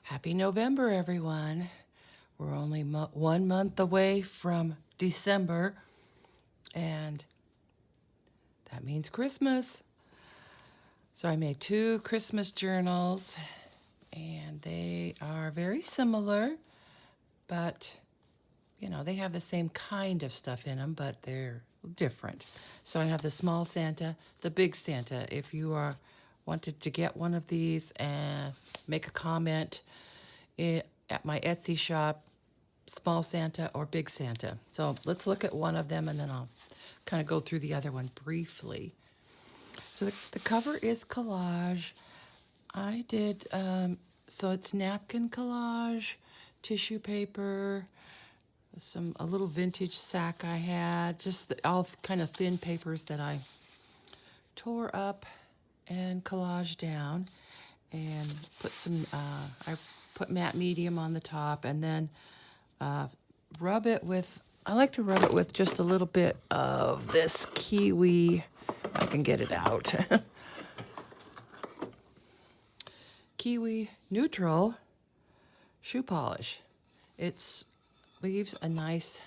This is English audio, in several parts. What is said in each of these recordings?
Happy November, everyone. We're only 1 month away from December, and that means Christmas. So I made 2 Christmas journals, and they are very similar, but they have the same kind of stuff in them, but they're different. So I have the small Santa, the big Santa. If you are wanted to get one of these and make a comment at my Etsy shop, small Santa or big Santa. So let's look at one of them and then I'll kind of go through the other one briefly. So the cover is collage. I did, so it's napkin collage, tissue paper, a little vintage sack I had, just all kind of thin papers that I tore up and collaged down and put I put matte medium on the top and then I like to rub it with just a little bit of this kiwi. I can get it out. Kiwi neutral shoe polish. It leaves a nice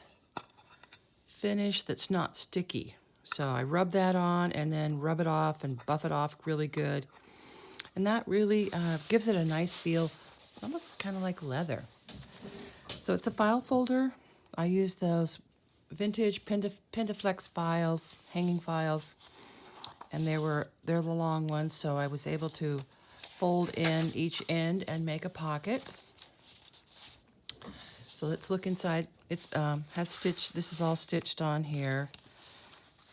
finish that's not sticky. So I rub that on and then rub it off and buff it off really good. And that really gives it a nice feel, almost kind of like leather. So it's a file folder. I use those vintage Pentaflex files, hanging files, and they're the long ones, so I was able to fold in each end and make a pocket. So let's look inside. It has stitched. This is all stitched on here,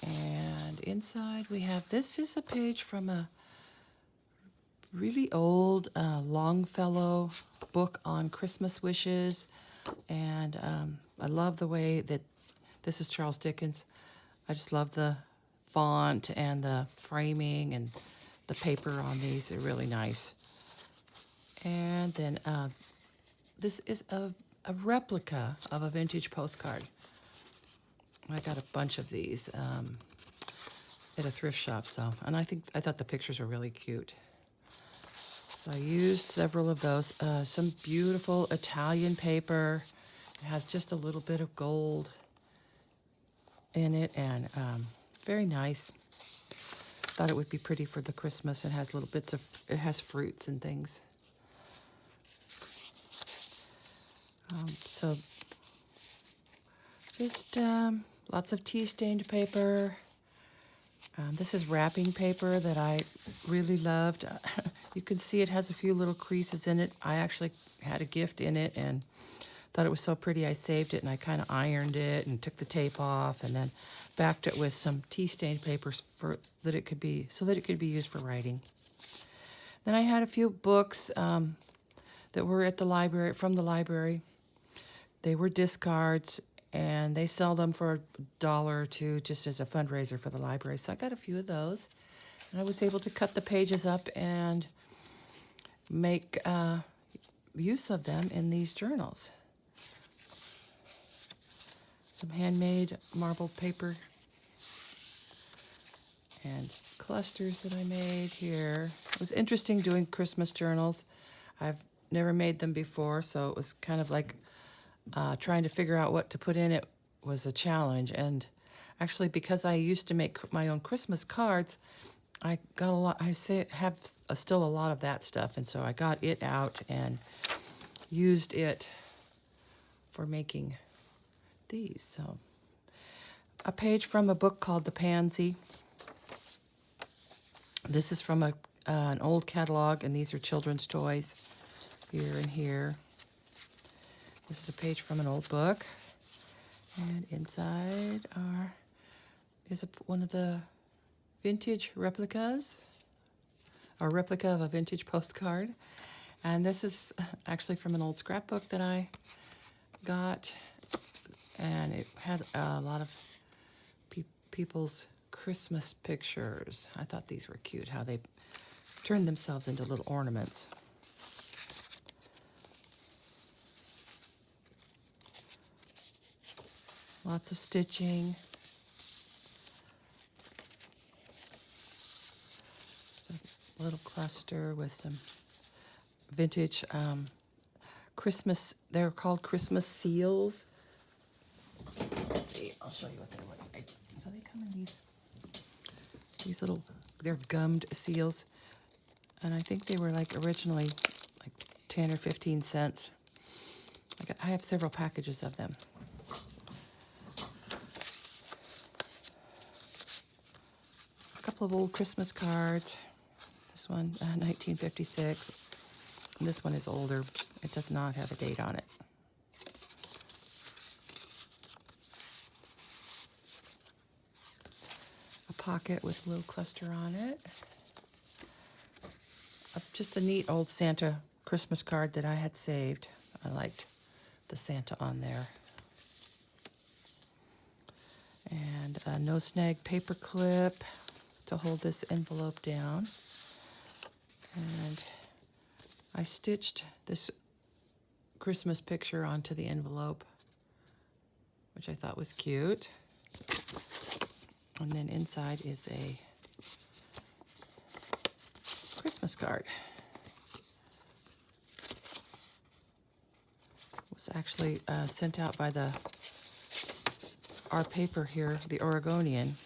and inside we have. This is a page from a really old Longfellow book on Christmas wishes, and I love the way that this is Charles Dickens. I just love the font and the framing and the paper on these. They're really nice. And then this is a replica of a vintage postcard. I got a bunch of these at a thrift shop, and I thought the pictures were really cute. So I used several of those. Some beautiful Italian paper. It has just a little bit of gold in it, and very nice. Thought it would be pretty for the Christmas. It has little bits it has fruits and things. So just lots of tea-stained paper. This is wrapping paper that I really loved. You can see it has a few little creases in it. I actually had a gift in it and thought it was so pretty I saved it, and I kind of ironed it and took the tape off and then backed it with some tea-stained paper so that it could be used for writing. Then I had a few books that were at the library, from the library. They were discards, and they sell them for $1 or $2 just as a fundraiser for the library. So I got a few of those, and I was able to cut the pages up and make use of them in these journals. Some handmade marble paper and clusters that I made here. It was interesting doing Christmas journals. I've never made them before, so it was kind of like trying to figure out what to put in it was a challenge. And actually, because I used to make my own Christmas cards, I got a lot. Have still a lot of that stuff, and so I got it out and used it for making these. So a page from a book called The Pansy. This is from an old catalog, and these are children's toys here and here. This is a page from an old book, and inside is one of the vintage replicas, or replica of a vintage postcard. And this is actually from an old scrapbook that I got, and it had a lot of people's Christmas pictures. I thought these were cute, how they turned themselves into little ornaments. Lots of stitching. A little cluster with some vintage Christmas, they're called Christmas seals. Let's see, I'll show you what they look like. So they come in these little, they're gummed seals. And I think they were like originally like 10 or 15 cents. I have several packages of them. A couple of old Christmas cards. This one, 1956. And this one is older. It does not have a date on it. A pocket with a little cluster on it. Just a neat old Santa Christmas card that I had saved. I liked the Santa on there. And a no snag paper clip to hold this envelope down. And I stitched this Christmas picture onto the envelope, which I thought was cute. And then inside is a Christmas card. It was actually sent out by our paper here, the Oregonian.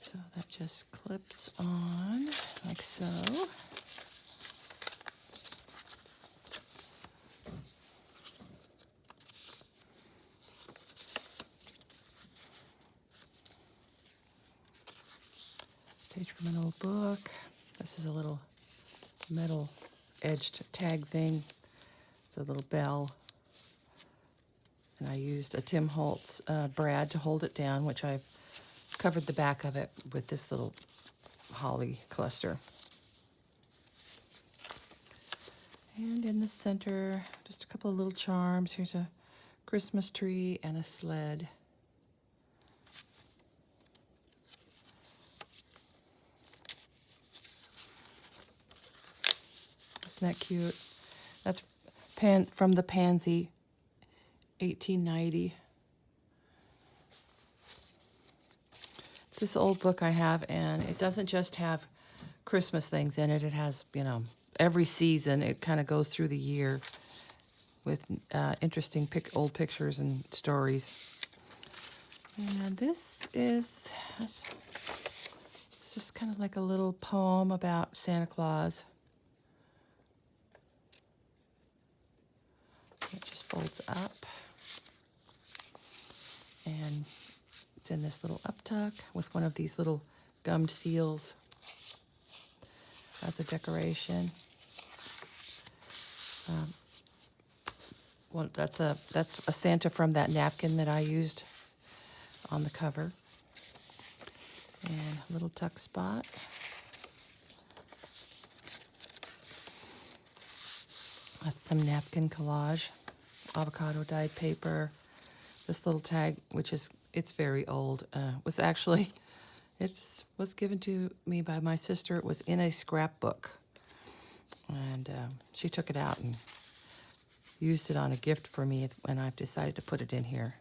So that just clips on like so. Page from an old book. This is a little metal edged tag thing. It's a little bell. And I used a Tim Holtz brad to hold it down, which I've covered the back of it with this little holly cluster. And in the center, just a couple of little charms. Here's a Christmas tree and a sled. Isn't that cute? That's from the Pansy, 1890. It's this old book I have, and it doesn't just have Christmas things in it. It has, every season. It kind of goes through the year with interesting old pictures and stories. And this is it's just kind of like a little poem about Santa Claus. It just folds up, and it's in this little uptuck with one of these little gummed seals as a decoration. Well, that's a Santa from that napkin that I used on the cover, and a little tuck spot. That's some napkin collage, avocado dyed paper. This little tag, it's very old, was given to me by my sister. It was in a scrapbook, and she took it out and used it on a gift for me when I've decided to put it in here.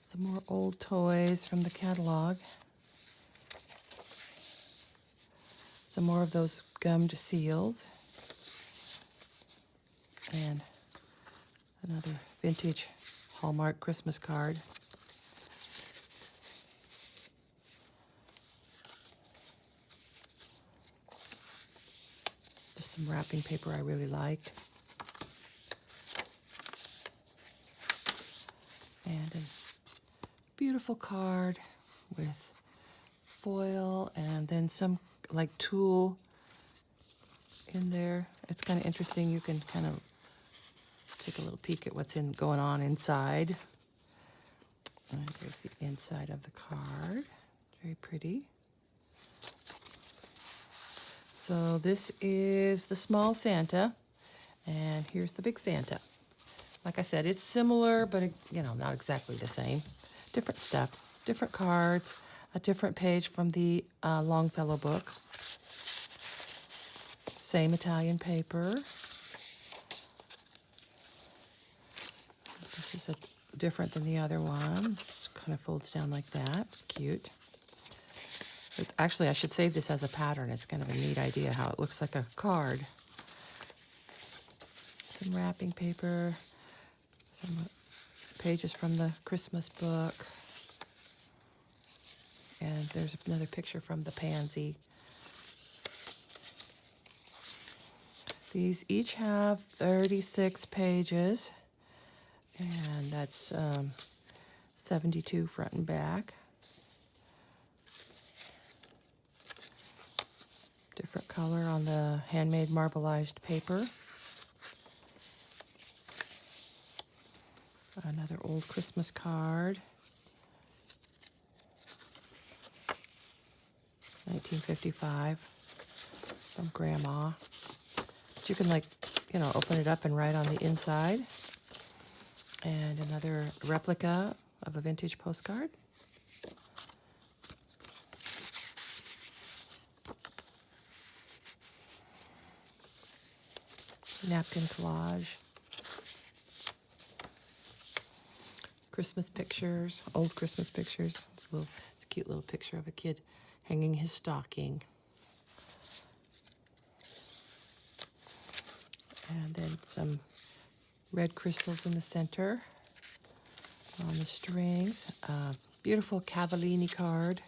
Some more old toys from the catalog. Some more of those gummed seals. And another vintage Hallmark Christmas card. Just some wrapping paper I really liked. And a beautiful card with foil and then some like tulle in there. It's kind of interesting. You can kind of take a little peek at what's going on inside. And here's the inside of the card. Very pretty. So this is the small Santa, and here's the big Santa. Like I said, it's similar, but not exactly the same. Different stuff, different cards, a different page from the Longfellow book. Same Italian paper. This is different than the other one. It kind of folds down like that. It's cute. It's actually, I should save this as a pattern. It's kind of a neat idea how it looks like a card. Some wrapping paper, some pages from the Christmas book. And there's another picture from the pansy. These each have 36 pages, and that's 72 front and back. Different color on the handmade marbleized paper. Another old Christmas card. 1955 from Grandma. But you can, like, you know, open it up and write on the inside. And another replica of a vintage postcard. Napkin collage. Christmas pictures, old Christmas pictures. It's a cute little picture of a kid hanging his stocking. And then some red crystals in the center on the strings. Beautiful Cavallini card.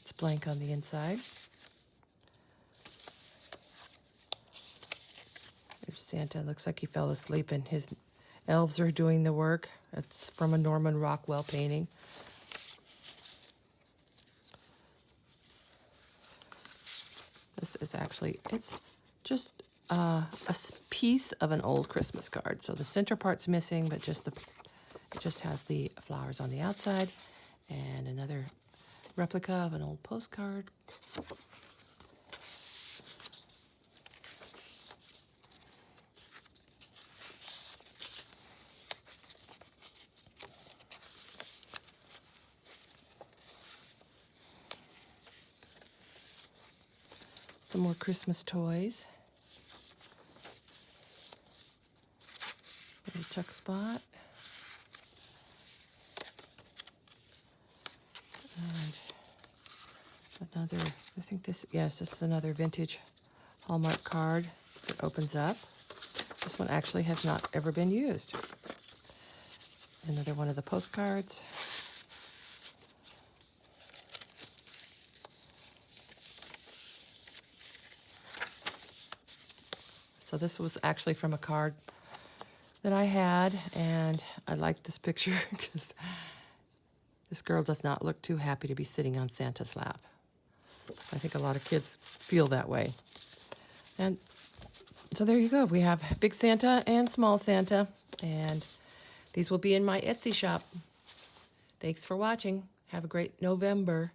It's blank on the inside. There's Santa. Looks like he fell asleep and his elves are doing the work. It's from a Norman Rockwell painting. This is actually, it's just a piece of an old Christmas card. So the center part's missing, but it just has the flowers on the outside. And another replica of an old postcard. Some more Christmas toys. A tuck spot. And another, I think this, yes, this is another vintage Hallmark card that opens up. This one actually has not ever been used. Another one of the postcards. So this was actually from a card that I had, and I liked this picture because this girl does not look too happy to be sitting on Santa's lap. I think a lot of kids feel that way. And so there you go. We have Big Santa and Small Santa, and these will be in my Etsy shop. Thanks for watching. Have a great November.